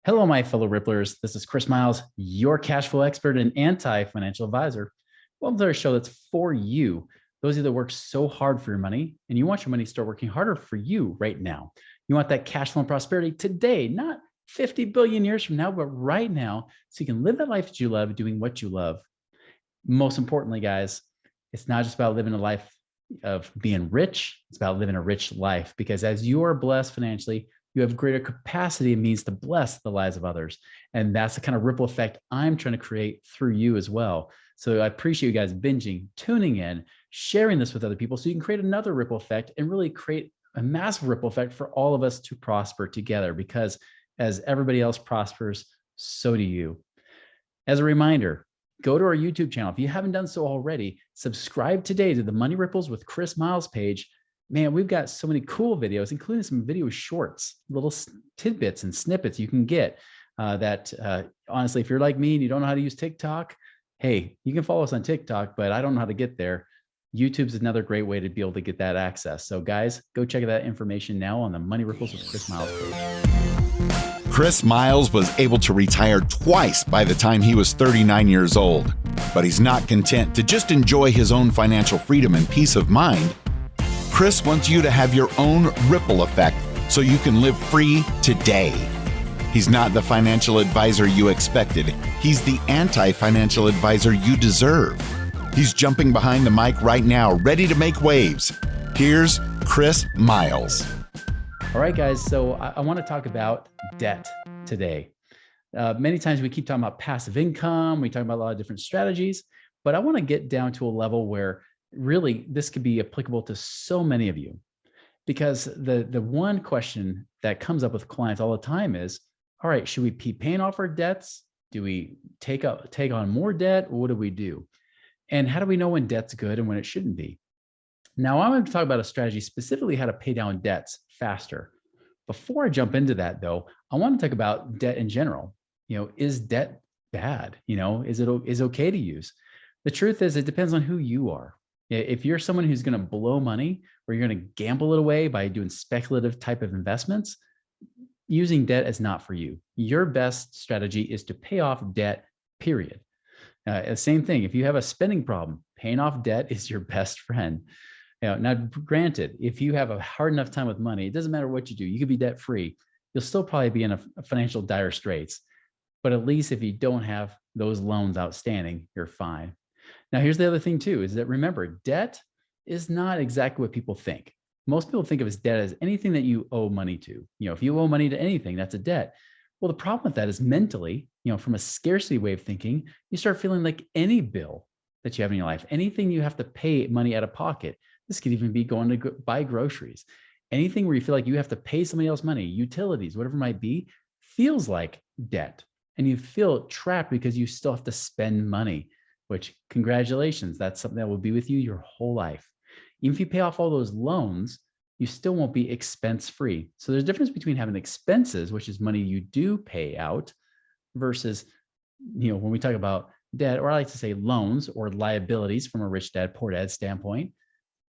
Hello, my fellow Ripplers. This is Chris Miles, your cash flow expert and anti-financial advisor. Welcome to our show that's for you, those of you that work so hard for your money, and you want your money to start working harder for you right now. You want that cash flow and prosperity today, not 50 billion years from now, but right now, so you can live that life that you love, doing what you love. Most importantly, guys, it's not just about living a life of being rich. It's about living a rich life, because as you are blessed financially, you have greater capacity and means to bless the lives of others. And that's the kind of ripple effect I'm trying to create through you as well. So I appreciate you guys binging, tuning in, sharing this with other people so you can create another ripple effect and really create a massive ripple effect for all of us to prosper together, because as everybody else prospers, so do you. As a reminder, go to our YouTube channel. If you haven't done so already, subscribe today to the Money Ripples with Chris Miles page. Man, we've got so many cool videos, including some video shorts, little tidbits and snippets you can get honestly, if you're like me and you don't know how to use TikTok, hey, you can follow us on TikTok, but I don't know how to get there. YouTube's another great way to be able to get that access. So guys, go check that information now on the Money Ripples with Chris Miles page. Chris Miles was able to retire twice by the time he was 39 years old, but he's not content to just enjoy his own financial freedom and peace of mind. Chris wants you to have your own ripple effect so you can live free today. He's not the financial advisor you expected. He's the anti-financial advisor you deserve. He's jumping behind the mic right now, ready to make waves. Here's Chris Miles. All right, guys. So I want to talk about debt today. Many times we keep talking about passive income. We talk about a lot of different strategies, but I want to get down to a level where really this could be applicable to so many of you, because the one question that comes up with clients all the time is, all right, should we be paying off our debts? Do we take on more debt? What do we do? And how do we know when debt's good and when it shouldn't be? Now, I'm going to talk about a strategy, specifically how to pay down debts faster. Before I jump into that, though, I want to talk about debt in general. Is debt bad? Is it okay to use? The truth is, it depends on who you are. If you're someone who's going to blow money, or you're going to gamble it away by doing speculative type of investments, using debt is not for you. Your best strategy is to pay off debt, period. Same thing. If you have a spending problem, paying off debt is your best friend. Now, granted, if you have a hard enough time with money, it doesn't matter what you do. You could be debt free. You'll still probably be in a financial dire straits. But at least if you don't have those loans outstanding, you're fine. Now, here's the other thing too, is that remember, debt is not exactly what people think. Most people think of as debt as anything that you owe money to. If you owe money to anything, that's a debt. Well, the problem with that is mentally, from a scarcity way of thinking, you start feeling like any bill that you have in your life, anything you have to pay money out of pocket. This could even be going to buy groceries. Anything where you feel like you have to pay somebody else money, utilities, whatever it might be, feels like debt. And you feel trapped because you still have to spend money. Which, congratulations, that's something that will be with you your whole life. Even if you pay off all those loans, you still won't be expense free. So there's a difference between having expenses, which is money you do pay out, versus, when we talk about debt, or I like to say loans or liabilities from a rich dad, poor dad standpoint,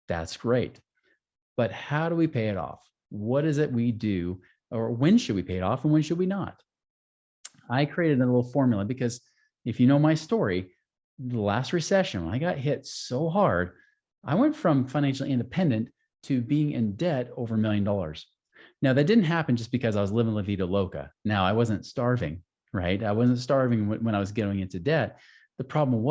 that's great. But how do we pay it off? What is it we do, or when should we pay it off and when should we not? I created a little formula because if you know my story, the last recession, when I got hit so hard, I went from financially independent to being in debt over $1 million. Now, that didn't happen just because I was living La Vida Loca. Now, I wasn't starving, right? I wasn't starving when I was getting into debt. The problem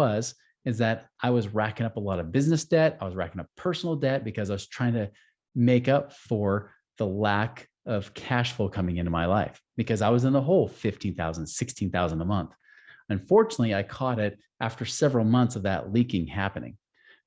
is that I was racking up a lot of business debt. I was racking up personal debt because I was trying to make up for the lack of cash flow coming into my life, because I was in the hole $15,000, $16,000 a month. Unfortunately, I caught it after several months of that leaking happening.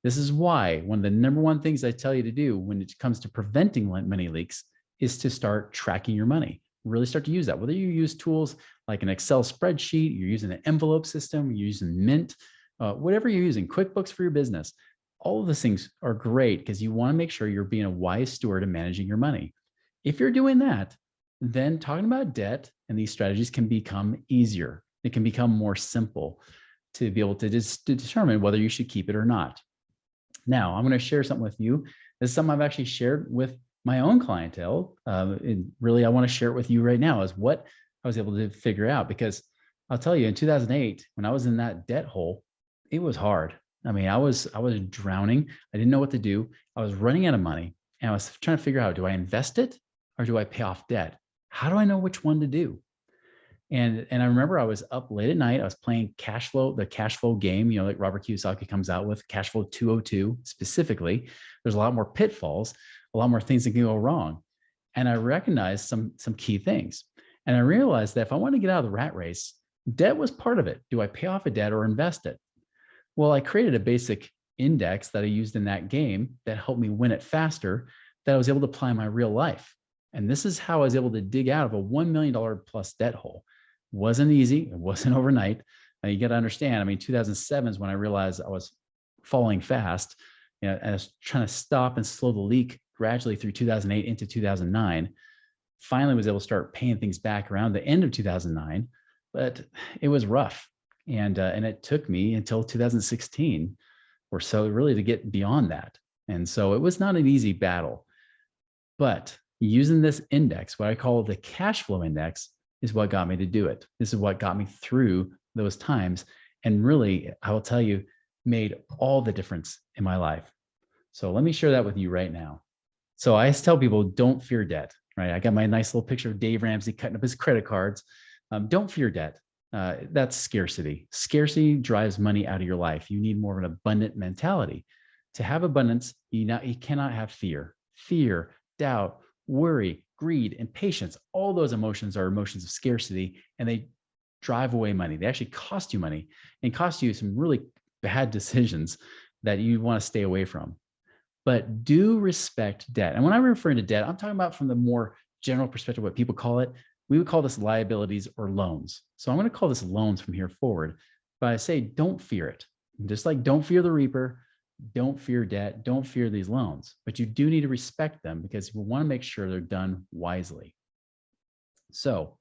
This is why one of the number one things I tell you to do when it comes to preventing money leaks is to start tracking your money. Really start to use that. Whether you use tools like an Excel spreadsheet, you're using an envelope system, you're using Mint, whatever you're using, QuickBooks for your business, all of those things are great because you want to make sure you're being a wise steward of managing your money. If you're doing that, then talking about debt and these strategies can become easier. It can become more simple to be able to determine whether you should keep it or not. Now, I'm going to share something with you. This is something I've actually shared with my own clientele. And really, I want to share it with you right now, is what I was able to figure out because I'll tell you in 2008, when I was in that debt hole, it was hard. I mean, I was drowning. I didn't know what to do. I was running out of money and I was trying to figure out, do I invest it or do I pay off debt? How do I know which one to do? And I remember I was up late at night. I was playing cash flow, the cash flow game, like Robert Kiyosaki comes out with cash flow 202 specifically. There's a lot more pitfalls, a lot more things that can go wrong. And I recognized some key things. And I realized that if I want to get out of the rat race, debt was part of it. Do I pay off a debt or invest it? Well, I created a basic index that I used in that game that helped me win it faster, that I was able to apply in my real life. And this is how I was able to dig out of a $1 million plus debt hole. Wasn't easy. It wasn't overnight. You got to understand. I mean, 2007 is when I realized I was falling fast. And I was trying to stop and slow the leak gradually through 2008 into 2009. Finally, was able to start paying things back around the end of 2009, but it was rough, and it took me until 2016 or so really to get beyond that. And so it was not an easy battle, but using this index, what I call the cash flow index, is what got me to do it. This is what got me through those times. And really, I will tell you, made all the difference in my life. So let me share that with you right now. So I tell people, don't fear debt, right? I got my nice little picture of Dave Ramsey cutting up his credit cards. Don't fear debt. That's scarcity. Scarcity drives money out of your life. You need more of an abundant mentality. To have abundance, you cannot have fear. Fear, doubt, worry, greed, impatience, all those emotions are emotions of scarcity, and they drive away money. They actually cost you money and cost you some really bad decisions that you want to stay away from. But do respect debt. And when I'm referring to debt, I'm talking about from the more general perspective, what people call it. We would call this liabilities or loans. So I'm going to call this loans from here forward. But I say, don't fear it. Just like don't fear the reaper, don't fear debt, don't fear these loans, but you do need to respect them because we want to make sure they're done wisely. So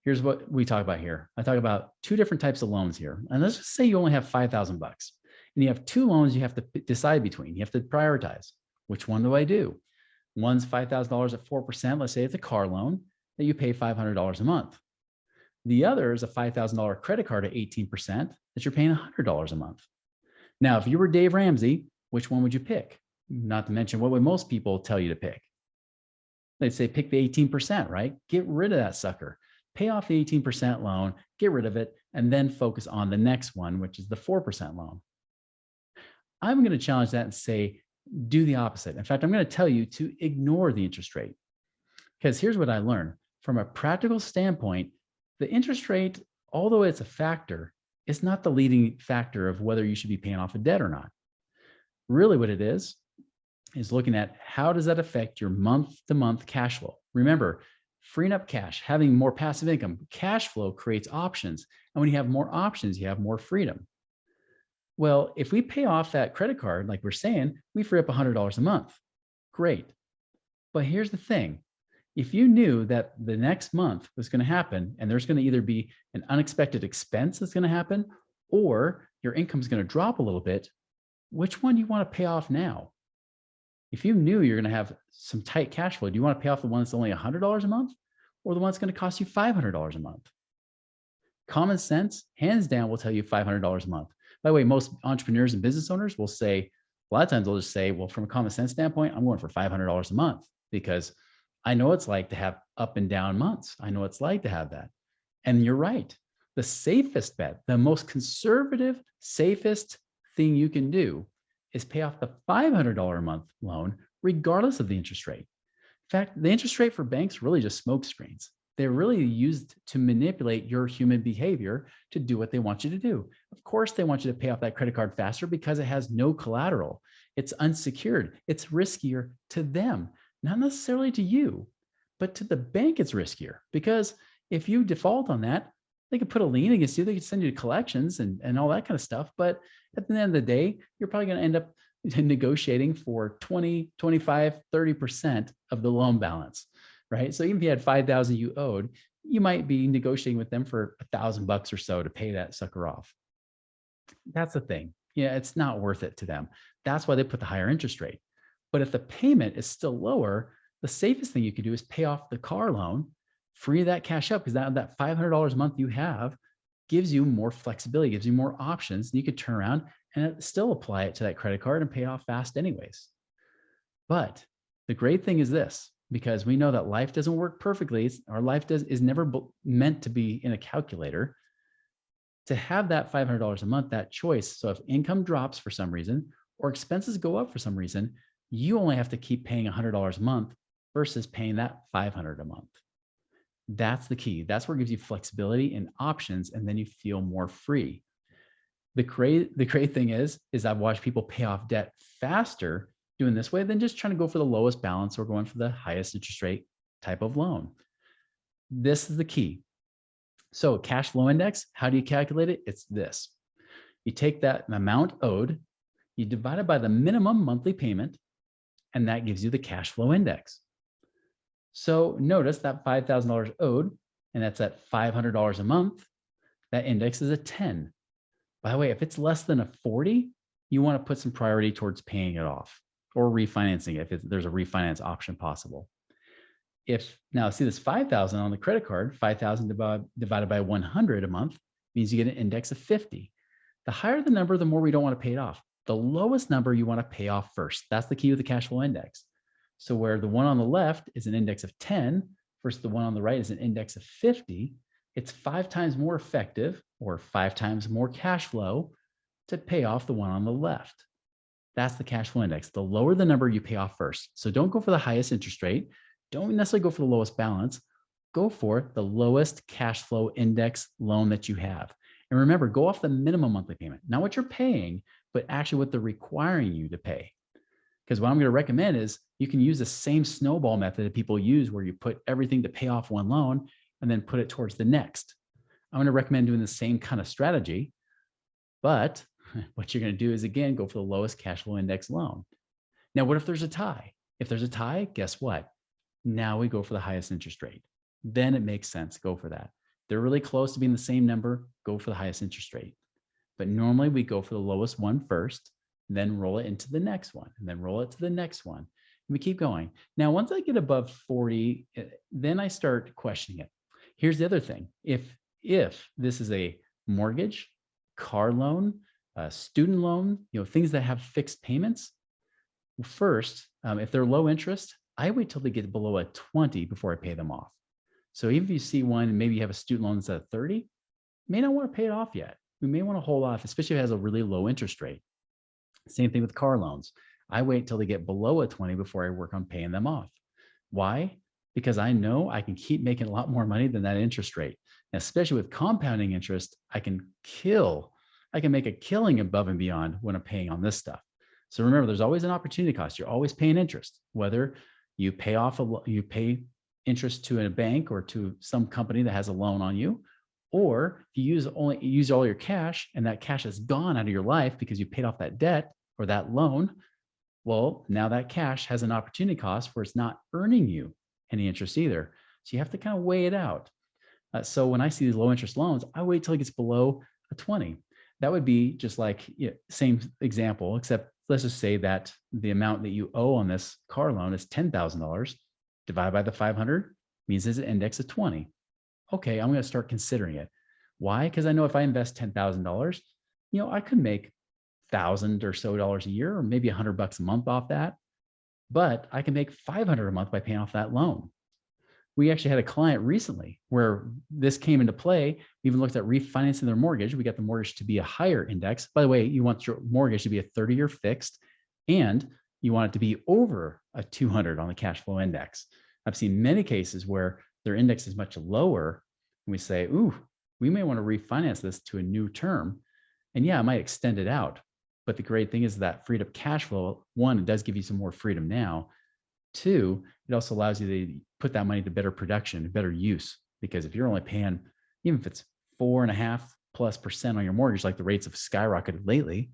here's what we talk about here. I talk about two different types of loans here. And let's just say you only have 5,000 bucks and you have two loans you have to decide between. You have to prioritize. Which one do I do? One's $5,000 at 4%. Let's say it's a car loan that you pay $500 a month. The other is a $5,000 credit card at 18% that you're paying $100 a month. Now, if you were Dave Ramsey, which one would you pick? Not to mention, what would most people tell you to pick? They'd say pick the 18%, right? Get rid of that sucker. Pay off the 18% loan, get rid of it, and then focus on the next one, which is the 4% loan. I'm going to challenge that and say, do the opposite. In fact, I'm going to tell you to ignore the interest rate. Because here's what I learned. From a practical standpoint, the interest rate, although it's a factor, it's not the leading factor of whether you should be paying off a debt or not. Really what it is looking at how does that affect your month-to-month cash flow. Remember, freeing up cash, having more passive income, cash flow creates options. And when you have more options, you have more freedom. Well, if we pay off that credit card, like we're saying, we free up $100 a month. Great. But here's the thing. If you knew that the next month was going to happen and there's going to either be an unexpected expense that's going to happen or your income is going to drop a little bit, which one do you want to pay off now? If you knew you're going to have some tight cash flow, do you want to pay off the one that's only $100 a month or the one that's going to cost you $500 a month? Common sense, hands down, will tell you $500 a month. By the way, most entrepreneurs and business owners will say, a lot of times they'll just say, well, from a common sense standpoint, I'm going for $500 a month because I know it's like to have up and down months. I know it's like to have that. And you're right. The safest bet, the most conservative, safest thing you can do is pay off the $500 a month loan, regardless of the interest rate. In fact, the interest rate for banks really just smoke screens. They're really used to manipulate your human behavior to do what they want you to do. Of course, they want you to pay off that credit card faster because it has no collateral. It's unsecured. It's riskier to them. Not necessarily to you, but to the bank, it's riskier because if you default on that, they could put a lien against you. They could send you to collections and all that kind of stuff. But at the end of the day, you're probably going to end up negotiating for 20, 25, 30% of the loan balance, right? So even if you had 5,000 you owed, you might be negotiating with them for $1,000 or so to pay that sucker off. That's the thing. Yeah, it's not worth it to them. That's why they put the higher interest rate. But if the payment is still lower, the safest thing you can do is pay off the car loan free that cash up because that $500 a month you have gives you more flexibility, gives you more options. You could turn around and still apply it to that credit card and pay it off fast anyways. But the great thing is this, because we know that life doesn't work perfectly. Our life is never meant to be in a calculator. To have that $500 a month, that choice. So if income drops for some reason or expenses go up for some reason, you only have to keep paying $100 a month versus paying that $500 a month. That's the key. That's where it gives you flexibility and options, and then you feel more free. The great thing is I've watched people pay off debt faster doing this way than just trying to go for the lowest balance or going for the highest interest rate type of loan. This is the key. So cash flow index, how do you calculate it? It's this. You take that amount owed, you divide it by the minimum monthly payment, and that gives you the cash flow index. So notice that $5,000 owed, and that's at $500 a month. That index is a 10. By the way, if it's less than a 40, you want to put some priority towards paying it off or refinancing it if there's a refinance option possible. Now see this 5,000 on the credit card, 5,000 divided by 100 a month means you get an index of 50. The higher the number, the more we don't want to pay it off. The lowest number you want to pay off first. That's the key with the cash flow index. So where the one on the left is an index of 10 versus the one on the right is an index of 50, it's 5 times more effective or 5 times more cash flow to pay off the one on the left. That's the cash flow index. The lower the number you pay off first. So don't go for the highest interest rate. Don't necessarily go for the lowest balance. Go for the lowest cash flow index loan that you have. And remember, go off the minimum monthly payment, not what you're paying, but actually what they're requiring you to pay. Because what I'm going to recommend is you can use the same snowball method that people use where you put everything to pay off one loan and then put it towards the next. I'm going to recommend doing the same kind of strategy, but what you're going to do is, again, go for the lowest cash flow index loan. Now, what if there's a tie? If there's a tie, guess what? Now we go for the highest interest rate. Then it makes sense. Go for that. They're really close to being the same number. Go for the highest interest rate. But normally we go for the lowest one first, then roll it into the next one, and then roll it to the next one. And we keep going. Now, once I get above 40, then I start questioning it. Here's the other thing. If this is a mortgage, car loan, student loan, things that have fixed payments, first, if they're low interest, I wait till they get below a 20 before I pay them off. So even if you see one, maybe you have a student loan that's at 30, you may not want to pay it off yet. We may want to hold off, especially if it has a really low interest rate. Same thing with car loans. I wait till they get below a 20 before I work on paying them off. Why? Because I know I can keep making a lot more money than that interest rate. And especially with compounding interest, I can make a killing above and beyond when I'm paying on this stuff. So remember, there's always an opportunity cost. You're always paying interest, whether you pay interest to a bank or to some company that has a loan on you, or if you use all your cash and that cash is gone out of your life because you paid off that debt or that loan. Well, now that cash has an opportunity cost where it's not earning you any interest either. So you have to kind of weigh it out. So when I see these low interest loans, I wait till it gets below a 20. That would be just like, same example, except let's just say that the amount that you owe on this car loan is $10,000 divided by the 500 means it's an index of 20. Okay, I'm going to start considering it. Why? Because I know if I invest $10,000, I could make $1,000 or so a year, or maybe $100 a month off that. But I can make $500 a month by paying off that loan. We actually had a client recently where this came into play. We even looked at refinancing their mortgage. We got the mortgage to be a higher index. By the way, you want your mortgage to be a 30-year fixed, and you want it to be over a 200 on the cash flow index. I've seen many cases where their index is much lower, and we say, ooh, we may want to refinance this to a new term. And yeah, I might extend it out. But the great thing is that freed up cash flow, one, it does give you some more freedom now. Two, it also allows you to put that money to better production, better use. Because if you're only paying, even if it's 4.5+% on your mortgage, like the rates have skyrocketed lately,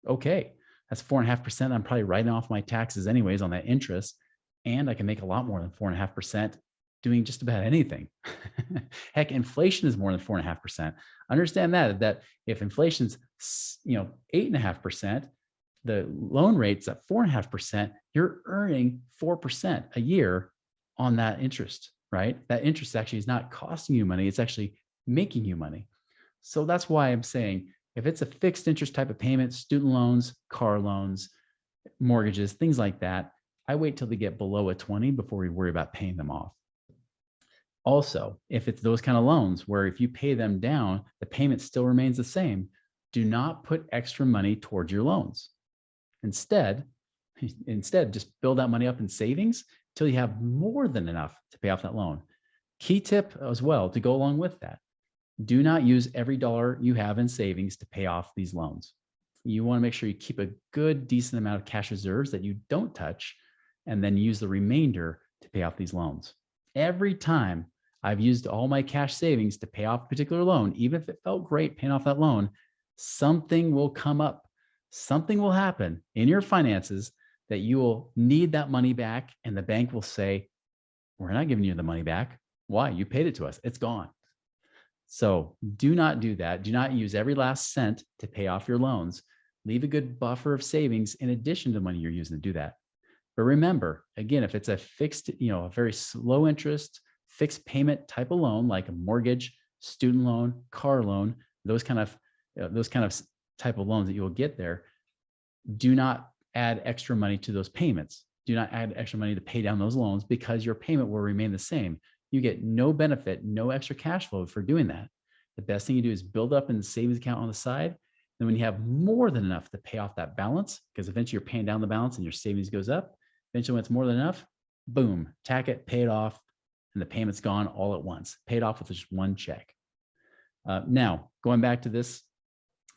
okay, that's 4.5%. I'm probably writing off my taxes anyways on that interest. And I can make a lot more than 4.5% doing just about anything. Heck, inflation is more than 4.5%. Understand that if inflation's 8.5%, the loan rate's at 4.5%, you're earning 4% a year on that interest right? That interest actually is not costing you money. It's actually making you money. So that's why I'm saying if it's a fixed interest type of payment, student loans, car loans, mortgages, things like that, I wait till they get below a 20 before we worry about paying them off. Also, if it's those kind of loans where if you pay them down, the payment still remains the same, do not put extra money towards your loans. Instead, just build that money up in savings till you have more than enough to pay off that loan. Key tip as well to go along with that. Do not use every dollar you have in savings to pay off these loans. You want to make sure you keep a good, decent amount of cash reserves that you don't touch, and then use the remainder to pay off these loans. Every time I've used all my cash savings to pay off a particular loan, even if it felt great paying off that loan, something will come up. Something will happen in your finances that you will need that money back, and the bank will say, we're not giving you the money back. Why? You paid it to us. It's gone. So do not do that. Do not use every last cent to pay off your loans. Leave a good buffer of savings in addition to the money you're using to do that. But remember, again, if it's a fixed, a very slow interest, fixed payment type of loan, like a mortgage, student loan, car loan, those kind of type of loans that you will get there, do not add extra money to those payments. Do not add extra money to pay down those loans because your payment will remain the same. You get no benefit, no extra cash flow for doing that. The best thing you do is build up in the savings account on the side. And when you have more than enough to pay off that balance, because eventually you're paying down the balance and your savings goes up, eventually when it's more than enough, boom, tack it, pay it off, and the payment's gone all at once. Pay it off with just one check. Now, going back to this,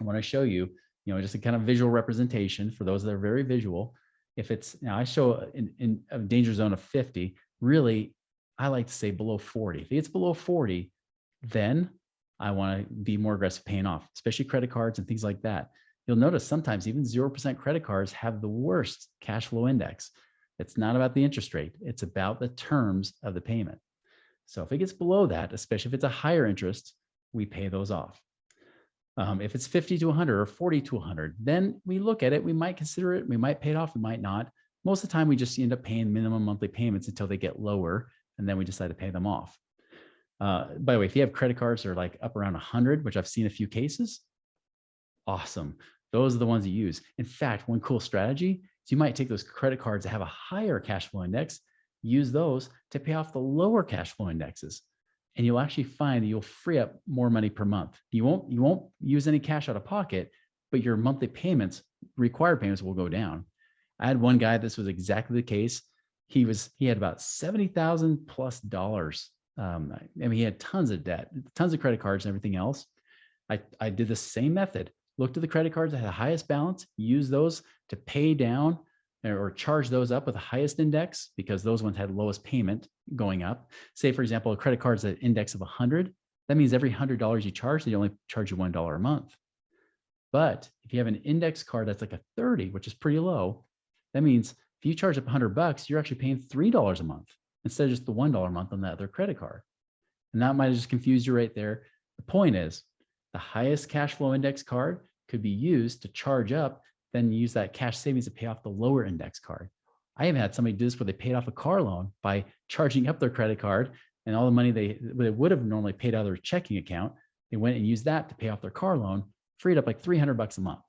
I want to show you, just a kind of visual representation for those that are very visual. If it's, I show in a danger zone of 50, really, I like to say below 40. If it's below 40, then I want to be more aggressive paying off, especially credit cards and things like that. You'll notice sometimes even 0% credit cards have the worst cash flow index. It's not about the interest rate. It's about the terms of the payment. So if it gets below that, especially if it's a higher interest, we pay those off. If it's 50 to 100 or 40 to 100, then we look at it. We might consider it. We might pay it off. We might not. Most of the time, we just end up paying minimum monthly payments until they get lower, and then we decide to pay them off. By the way, if you have credit cards that are like up around 100, which I've seen a few cases, awesome. Those are the ones you use. In fact, one cool strategy is you might take those credit cards that have a higher cash flow index, use those to pay off the lower cash flow indexes. And you'll actually find that you'll free up more money per month. You won't use any cash out of pocket, but your monthly payments, required payments, will go down. I had one guy, this was exactly the case. He had about $70,000 plus. He had tons of debt, tons of credit cards and everything else. I did the same method. Looked at the credit cards that had the highest balance, use those to pay down or charge those up with the highest index because those ones had lowest payment going up. Say, for example, a credit card's at index of 100. That means every $100 you charge, they only charge you $1 a month. But if you have an index card that's like a 30, which is pretty low, that means if you charge up $100, you're actually paying $3 a month instead of just the $1 a month on that other credit card. And that might have just confused you right there. The point is, the highest cash flow index card could be used to charge up, then use that cash savings to pay off the lower index card. I even had somebody do this where they paid off a car loan by charging up their credit card, and all the money they would have normally paid out of their checking account, they went and used that to pay off their car loan, freed up like $300 a month.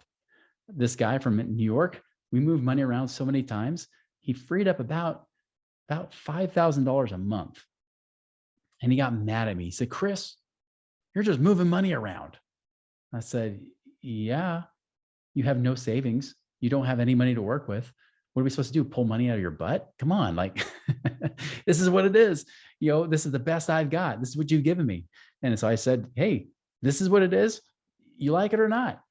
This guy from New York, we moved money around so many times, he freed up about $5,000 a month. And he got mad at me. He said, "Chris, you're just moving money around." I said, "Yeah, you have no savings. You don't have any money to work with. What are we supposed to do? Pull money out of your butt? Come on, like this is what it is. This is the best I've got. This is what you've given me." And so I said, "Hey, this is what it is. You like it or not?"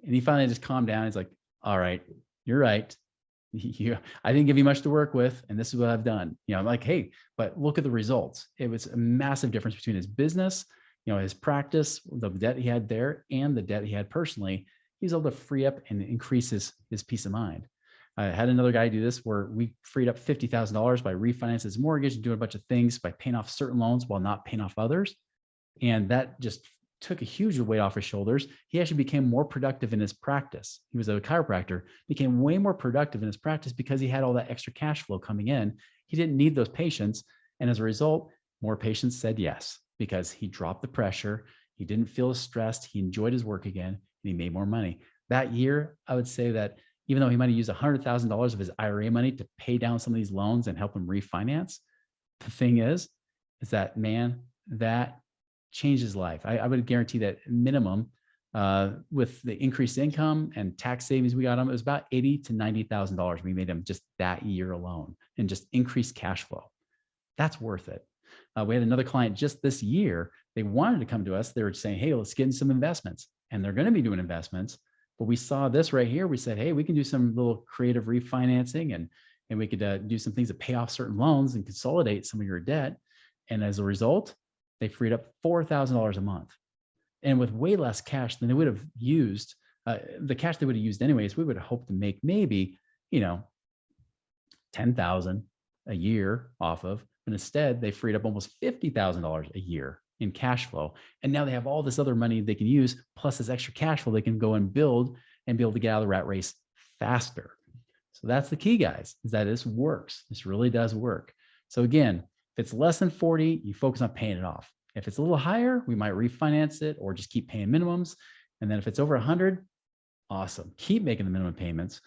And he finally just calmed down. He's like, "All right, you're right. I didn't give you much to work with, and this is what I've done." I'm like, "Hey, but look at the results." It was a massive difference between his business, his practice, the debt he had there, and the debt he had personally. He was able to free up and increase his peace of mind. I had another guy do this where we freed up $50,000 by refinancing his mortgage and doing a bunch of things by paying off certain loans while not paying off others. And that just took a huge weight off his shoulders. He actually became more productive in his practice. He was a chiropractor, became way more productive in his practice because he had all that extra cash flow coming in. He didn't need those patients. And as a result, more patients said yes because he dropped the pressure. He didn't feel as stressed. He enjoyed his work again, and he made more money. That year, I would say that even though he might have used $100,000 of his IRA money to pay down some of these loans and help him refinance, the thing is that, man, that changed his life. I would guarantee that minimum, with the increased income and tax savings we got him, it was about $80,000 to $90,000 we made him just that year alone, and just increased cash flow. That's worth it. We had another client just this year. They wanted to come to us. They were saying, hey, let's get in some investments. And they're going to be doing investments. But we saw this right here. We said, hey, we can do some little creative refinancing, and we could do some things to pay off certain loans and consolidate some of your debt. And as a result, they freed up $4,000 a month. And with way less cash than they would have used, the cash they would have used anyways, we would have hoped to make maybe, $10,000 a year off of. But instead, they freed up almost $50,000 a year in cash flow. And now they have all this other money they can use, plus this extra cash flow they can go and build and be able to get out of the rat race faster. So that's the key, guys, is that this works. This really does work. So again, if it's less than 40, you focus on paying it off. If it's a little higher, we might refinance it or just keep paying minimums. And then if it's over 100, awesome. Keep making the minimum payments.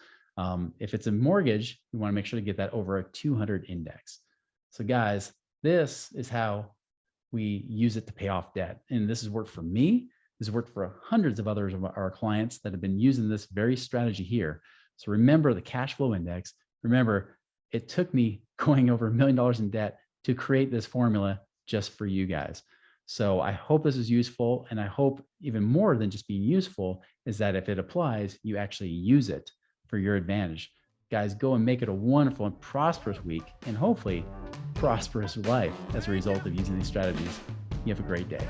If it's a mortgage, we want to make sure to get that over a 200 index. So guys, this is how we use it to pay off debt. And this has worked for me. This has worked for hundreds of others of our clients that have been using this very strategy here. So remember the cash flow index. Remember, it took me going over $1 million in debt to create this formula just for you guys. So I hope this is useful. And I hope even more than just being useful is that if it applies, you actually use it for your advantage. Guys, go and make it a wonderful and prosperous week, and hopefully prosperous life as a result of using these strategies. You have a great day.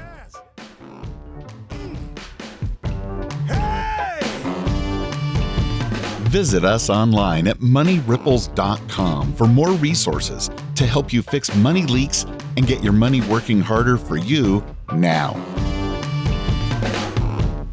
Visit us online at moneyripples.com for more resources to help you fix money leaks and get your money working harder for you now.